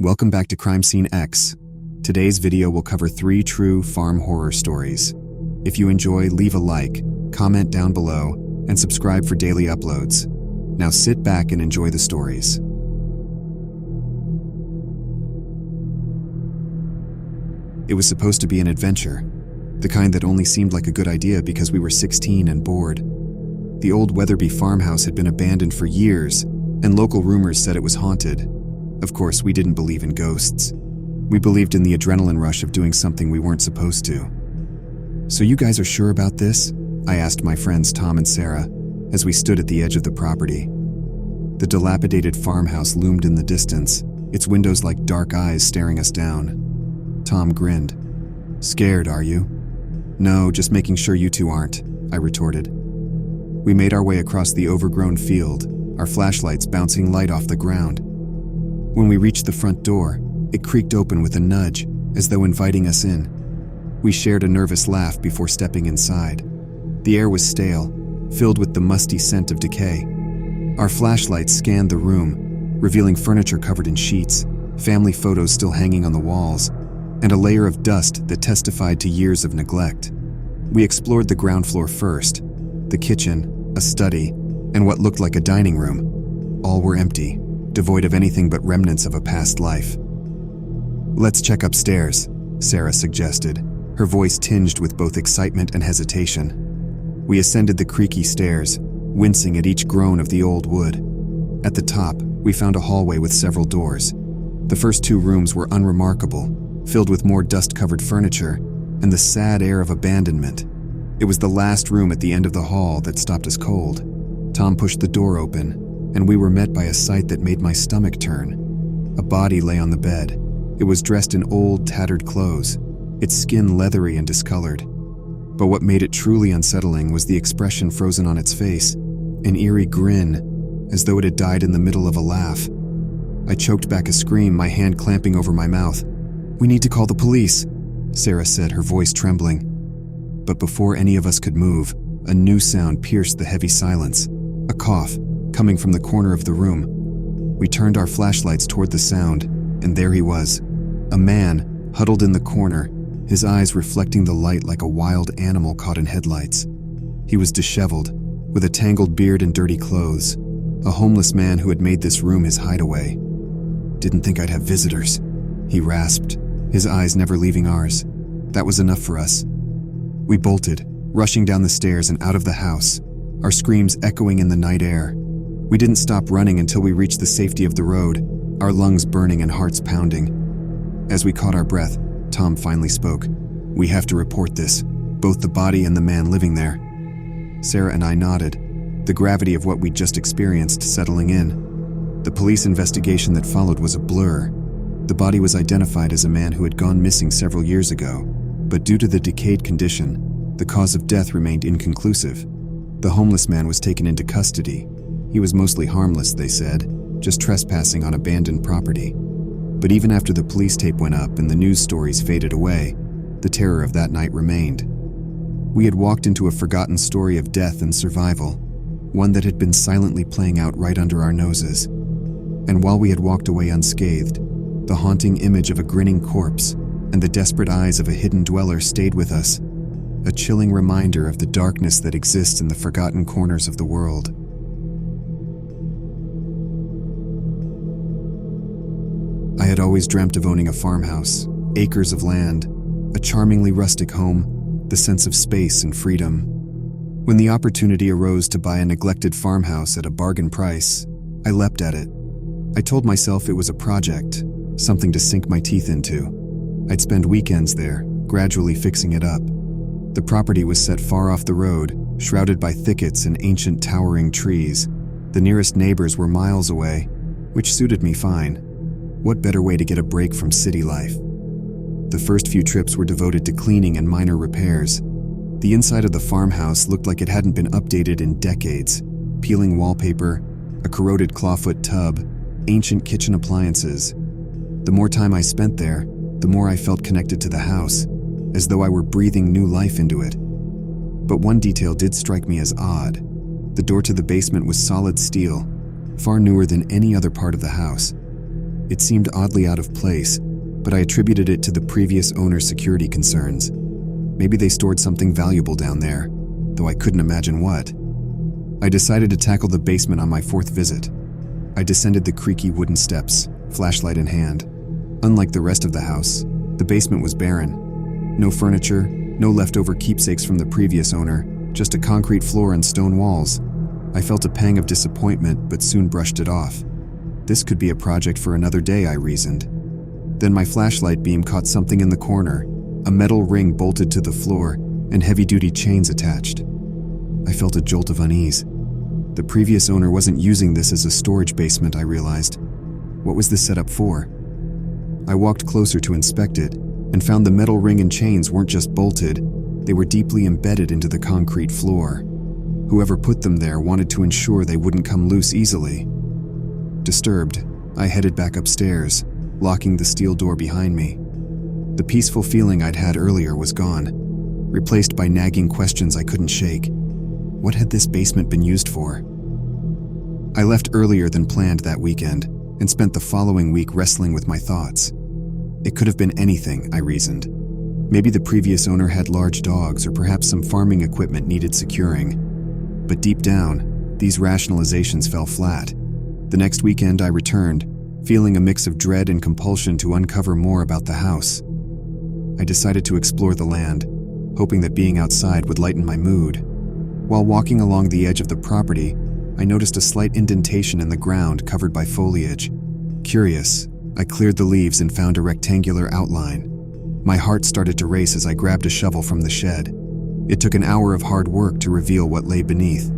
Welcome back to Crime Scene X. Today's video will cover 3 true farm horror stories. If you enjoy, leave a like, comment down below, and subscribe for daily uploads. Now sit back and enjoy the stories. It was supposed to be an adventure, the kind that only seemed like a good idea because we were 16 and bored. The old Weatherby farmhouse had been abandoned for years, and local rumors said it was haunted. Of course, we didn't believe in ghosts. We believed in the adrenaline rush of doing something we weren't supposed to. "So you guys are sure about this?" I asked my friends Tom and Sarah as we stood at the edge of the property. The dilapidated farmhouse loomed in the distance, its windows like dark eyes staring us down. Tom grinned. "Scared, are you?" "No, just making sure you two aren't," I retorted. We made our way across the overgrown field, our flashlights bouncing light off the ground. When we reached the front door, it creaked open with a nudge, as though inviting us in. We shared a nervous laugh before stepping inside. The air was stale, filled with the musty scent of decay. Our flashlights scanned the room, revealing furniture covered in sheets, family photos still hanging on the walls, and a layer of dust that testified to years of neglect. We explored the ground floor first. The kitchen, a study, and what looked like a dining room. All were empty, devoid of anything but remnants of a past life. "Let's check upstairs," Sarah suggested, her voice tinged with both excitement and hesitation. We ascended the creaky stairs, wincing at each groan of the old wood. At the top, we found a hallway with several doors. The first 2 rooms were unremarkable, filled with more dust-covered furniture and the sad air of abandonment. It was the last room at the end of the hall that stopped us cold. Tom pushed the door open, and we were met by a sight that made my stomach turn. A body lay on the bed. It was dressed in old, tattered clothes, its skin leathery and discolored. But what made it truly unsettling was the expression frozen on its face, an eerie grin, as though it had died in the middle of a laugh. I choked back a scream, my hand clamping over my mouth. "We need to call the police," Sarah said, her voice trembling. But before any of us could move, a new sound pierced the heavy silence, a cough, coming from the corner of the room. We turned our flashlights toward the sound, and there he was, a man huddled in the corner, his eyes reflecting the light like a wild animal caught in headlights. He was disheveled, with a tangled beard and dirty clothes, a homeless man who had made this room his hideaway. "Didn't think I'd have visitors," he rasped, his eyes never leaving ours. That was enough for us. We bolted, rushing down the stairs and out of the house, our screams echoing in the night air. We didn't stop running until we reached the safety of the road, our lungs burning and hearts pounding. As we caught our breath, Tom finally spoke. "We have to report this, both the body and the man living there." Sarah and I nodded, the gravity of what we'd just experienced settling in. The police investigation that followed was a blur. The body was identified as a man who had gone missing several years ago, but due to the decayed condition, the cause of death remained inconclusive. The homeless man was taken into custody. He was mostly harmless, they said, just trespassing on abandoned property. But even after the police tape went up and the news stories faded away, the terror of that night remained. We had walked into a forgotten story of death and survival, one that had been silently playing out right under our noses. And while we had walked away unscathed, the haunting image of a grinning corpse and the desperate eyes of a hidden dweller stayed with us, a chilling reminder of the darkness that exists in the forgotten corners of the world. I had always dreamt of owning a farmhouse, acres of land, a charmingly rustic home, the sense of space and freedom. When the opportunity arose to buy a neglected farmhouse at a bargain price, I leapt at it. I told myself it was a project, something to sink my teeth into. I'd spend weekends there, gradually fixing it up. The property was set far off the road, shrouded by thickets and ancient towering trees. The nearest neighbors were miles away, which suited me fine. What better way to get a break from city life? The first few trips were devoted to cleaning and minor repairs. The inside of the farmhouse looked like it hadn't been updated in decades. Peeling wallpaper, a corroded clawfoot tub, ancient kitchen appliances. The more time I spent there, the more I felt connected to the house, as though I were breathing new life into it. But one detail did strike me as odd. The door to the basement was solid steel, far newer than any other part of the house. It seemed oddly out of place, but I attributed it to the previous owner's security concerns. Maybe they stored something valuable down there, though I couldn't imagine what. I decided to tackle the basement on my fourth visit. I descended the creaky wooden steps, flashlight in hand. Unlike the rest of the house, the basement was barren. No furniture, no leftover keepsakes from the previous owner, just a concrete floor and stone walls. I felt a pang of disappointment, but soon brushed it off. This could be a project for another day, I reasoned. Then my flashlight beam caught something in the corner, a metal ring bolted to the floor and heavy-duty chains attached. I felt a jolt of unease. The previous owner wasn't using this as a storage basement, I realized. What was this set up for? I walked closer to inspect it and found the metal ring and chains weren't just bolted, they were deeply embedded into the concrete floor. Whoever put them there wanted to ensure they wouldn't come loose easily. Disturbed, I headed back upstairs, locking the steel door behind me. The peaceful feeling I'd had earlier was gone, replaced by nagging questions I couldn't shake. What had this basement been used for? I left earlier than planned that weekend and spent the following week wrestling with my thoughts. It could have been anything, I reasoned. Maybe the previous owner had large dogs, or perhaps some farming equipment needed securing. But deep down, these rationalizations fell flat. The next weekend I returned, feeling a mix of dread and compulsion to uncover more about the house. I decided to explore the land, hoping that being outside would lighten my mood. While walking along the edge of the property, I noticed a slight indentation in the ground covered by foliage. Curious, I cleared the leaves and found a rectangular outline. My heart started to race as I grabbed a shovel from the shed. It took an hour of hard work to reveal what lay beneath.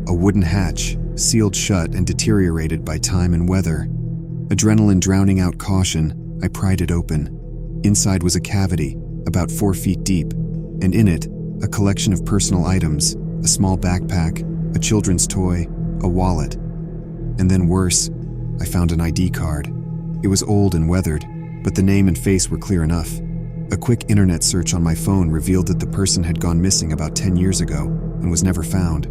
A wooden hatch, sealed shut and deteriorated by time and weather. Adrenaline drowning out caution, I pried it open. Inside was a cavity, about 4 feet deep, and in it, a collection of personal items, a small backpack, a children's toy, a wallet. And then worse, I found an ID card. It was old and weathered, but the name and face were clear enough. A quick internet search on my phone revealed that the person had gone missing about 10 years ago and was never found.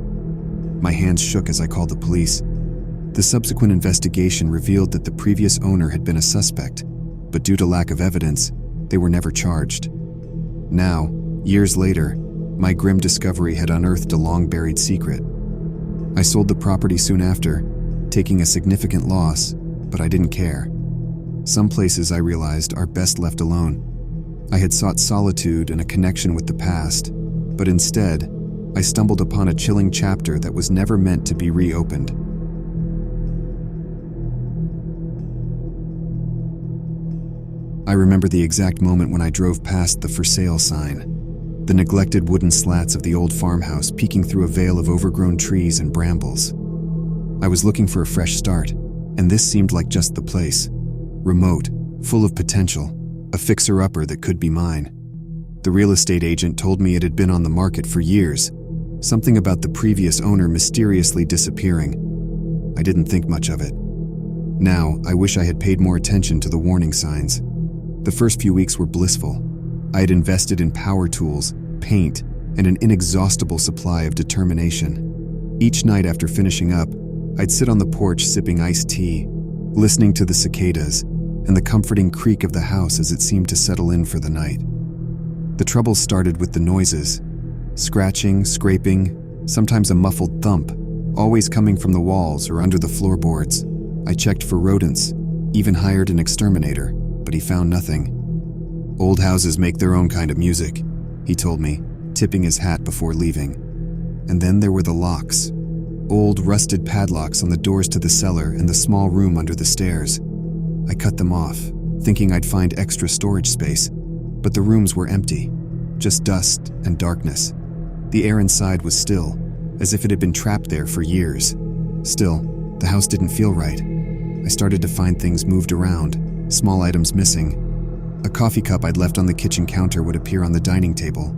My hands shook as I called the police. The subsequent investigation revealed that the previous owner had been a suspect, but due to lack of evidence, they were never charged. Now, years later, my grim discovery had unearthed a long-buried secret. I sold the property soon after, taking a significant loss, but I didn't care. Some places, I realized, are best left alone. I had sought solitude and a connection with the past, but instead, I stumbled upon a chilling chapter that was never meant to be reopened. I remember the exact moment when I drove past the for sale sign, the neglected wooden slats of the old farmhouse peeking through a veil of overgrown trees and brambles. I was looking for a fresh start, and this seemed like just the place. Remote, full of potential, a fixer-upper that could be mine. The real estate agent told me it had been on the market for years, something about the previous owner mysteriously disappearing. I didn't think much of it. Now, I wish I had paid more attention to the warning signs. The first few weeks were blissful. I had invested in power tools, paint, and an inexhaustible supply of determination. Each night after finishing up, I'd sit on the porch sipping iced tea, listening to the cicadas and the comforting creak of the house as it seemed to settle in for the night. The trouble started with the noises. Scratching, scraping, sometimes a muffled thump, always coming from the walls or under the floorboards. I checked for rodents, even hired an exterminator, but he found nothing. Old houses make their own kind of music, he told me, tipping his hat before leaving. And then there were the locks. Old, rusted padlocks on the doors to the cellar and the small room under the stairs. I cut them off, thinking I'd find extra storage space, but the rooms were empty, just dust and darkness. The air inside was still, as if it had been trapped there for years. Still, the house didn't feel right. I started to find things moved around, small items missing. A coffee cup I'd left on the kitchen counter would appear on the dining table.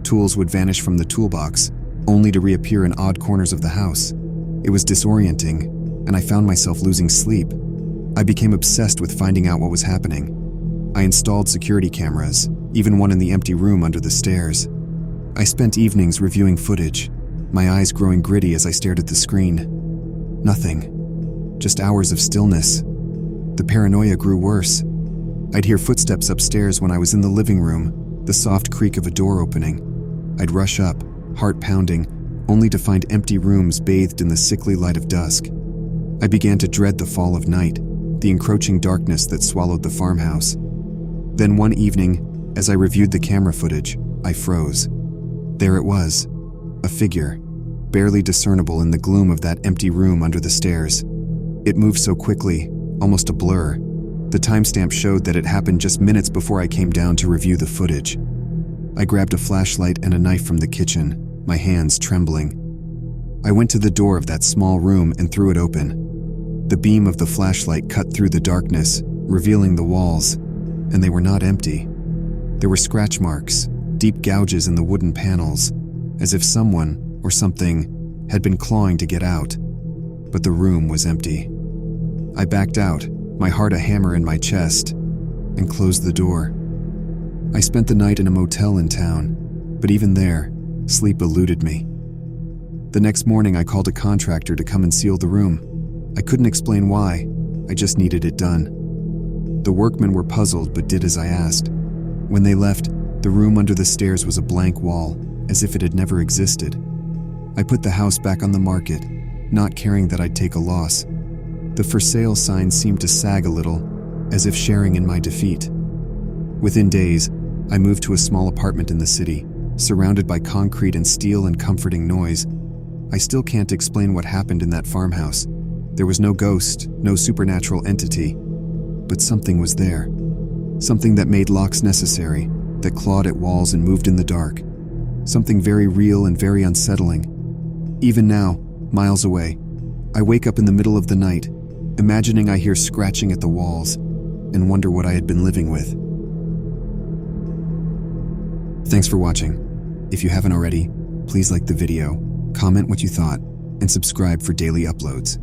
Tools would vanish from the toolbox, only to reappear in odd corners of the house. It was disorienting, and I found myself losing sleep. I became obsessed with finding out what was happening. I installed security cameras, even one in the empty room under the stairs. I spent evenings reviewing footage, my eyes growing gritty as I stared at the screen. Nothing. Just hours of stillness. The paranoia grew worse. I'd hear footsteps upstairs when I was in the living room, the soft creak of a door opening. I'd rush up, heart pounding, only to find empty rooms bathed in the sickly light of dusk. I began to dread the fall of night, the encroaching darkness that swallowed the farmhouse. Then one evening, as I reviewed the camera footage, I froze. There it was, a figure, barely discernible in the gloom of that empty room under the stairs. It moved so quickly, almost a blur. The timestamp showed that it happened just minutes before I came down to review the footage. I grabbed a flashlight and a knife from the kitchen, my hands trembling. I went to the door of that small room and threw it open. The beam of the flashlight cut through the darkness, revealing the walls, and they were not empty. There were scratch marks, deep gouges in the wooden panels, as if someone or something had been clawing to get out. But the room was empty. I backed out, my heart a hammer in my chest, and closed the door. I spent the night in a motel in town, but even there, sleep eluded me. The next morning I called a contractor to come and seal the room. I couldn't explain why, I just needed it done. The workmen were puzzled but did as I asked. When they left, the room under the stairs was a blank wall, as if it had never existed. I put the house back on the market, not caring that I'd take a loss. The for sale sign seemed to sag a little, as if sharing in my defeat. Within days, I moved to a small apartment in the city, surrounded by concrete and steel and comforting noise. I still can't explain what happened in that farmhouse. There was no ghost, no supernatural entity, but something was there. Something that made locks necessary, that clawed at walls and moved in the dark. Something very real and very unsettling. Even now, miles away, I wake up in the middle of the night, imagining I hear scratching at the walls, and wonder what I had been living with. Thanks for watching. If you haven't already, please like the video, comment what you thought, and subscribe for daily uploads.